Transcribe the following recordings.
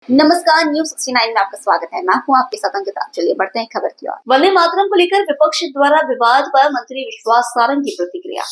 नमस्कार, न्यूज 69 में आपका स्वागत है। मैं हूं आपके साथ अंकिता। चलिए बढ़ते हैं खबर की ओर। वंदे मातरम को लेकर विपक्ष द्वारा विवाद पर मंत्री विश्वास सारंग की प्रतिक्रिया।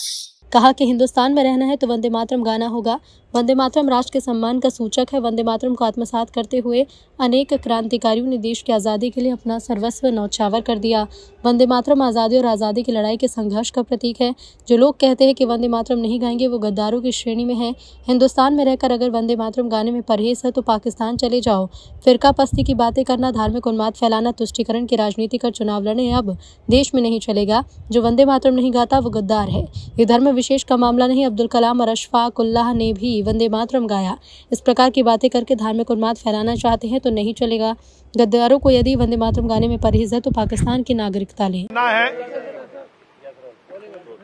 कहा कि हिंदुस्तान में रहना है तो वंदे मातरम गाना होगा। वंदे मातरम राष्ट्र के सम्मान का सूचक है। वंदे मातरम को आत्मसात करते हुए अनेक क्रांतिकारियों ने देश की आज़ादी के लिए अपना सर्वस्व न्यौछावर कर दिया। वंदे मातरम आज़ादी और आज़ादी की लड़ाई के संघर्ष का प्रतीक है। जो लोग कहते हैं कि वंदे मातरम नहीं गाएंगे वो गद्दारों की श्रेणी में है। हिंदुस्तान में रहकर अगर वंदे मातरम गाने में परहेज है तो पाकिस्तान चले जाओ। फिरका पस्ती की बातें करना, धार्मिक उन्माद फैलाना, तुष्टीकरण की राजनीति कर चुनाव लड़ने अब देश में नहीं चलेगा। जो वंदे मातरम नहीं गाता वो गद्दार है। ये धर्म विशेष का मामला नहीं। अब्दुल कलाम और अशफाक उल्लाह ने भी वंदे मातरम गाया। इस प्रकार की बातें करके धार्मिक उन्माद फैलाना चाहते हैं तो नहीं चलेगा। गद्दारों को यदि वंदे मातरम गाने में परहेज है तो पाकिस्तान की नागरिकता लें।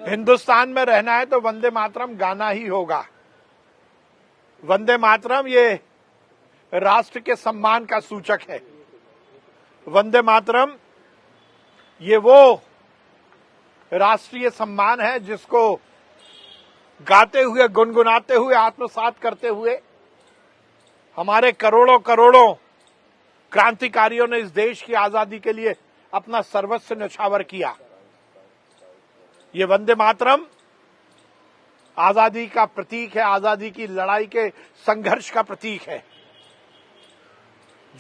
हिंदुस्तान में रहना है तो वंदे मातरम गाना ही होगा। वंदे मातरम ये राष्ट्र के सम्मान का सूचक है। वंदे मातरम ये वो राष्ट्रीय सम्मान है जिसको गाते हुए, गुनगुनाते हुए, आत्मसात करते हुए हमारे करोड़ों करोड़ों क्रांतिकारियों ने इस देश की आजादी के लिए अपना सर्वस्व न्यौछावर किया। ये वंदे मातरम आजादी का प्रतीक है, आजादी की लड़ाई के संघर्ष का प्रतीक है।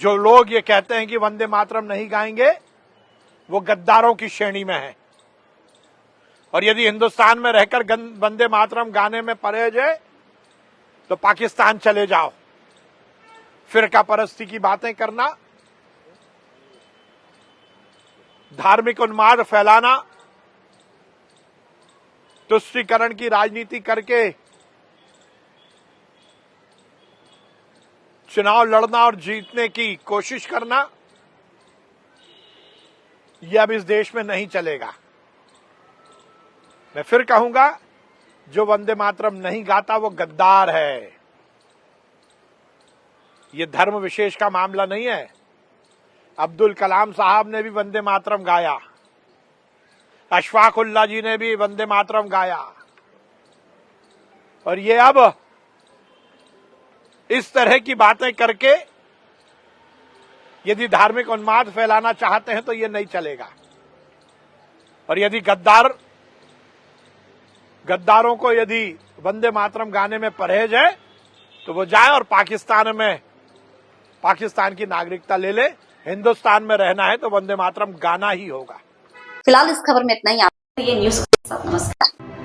जो लोग ये कहते हैं कि वंदे मातरम नहीं गाएंगे वो गद्दारों की श्रेणी में है। और यदि हिंदुस्तान में रहकर वंदे मातरम गाने में परहेज है तो पाकिस्तान चले जाओ। फिरका परस्ती की बातें करना, धार्मिक उन्माद फैलाना, तुष्टीकरण की राजनीति करके चुनाव लड़ना और जीतने की कोशिश करना, यह अब इस देश में नहीं चलेगा। मैं फिर कहूंगा, जो वंदे मातरम नहीं गाता वो गद्दार है। ये धर्म विशेष का मामला नहीं है। अब्दुल कलाम साहब ने भी वंदे मातरम गाया, अशफाक उल्लाह जी ने भी वंदे मातरम गाया। और ये अब इस तरह की बातें करके यदि धार्मिक उन्माद फैलाना चाहते हैं तो ये नहीं चलेगा। और यदि गद्दारों को यदि वंदे मातरम गाने में परहेज है तो वो जाए और पाकिस्तान की नागरिकता ले ले। हिंदुस्तान में रहना है तो वंदे मातरम गाना ही होगा। फिलहाल इस खबर में इतना ही। आप ये न्यूज के साथ नमस्कार।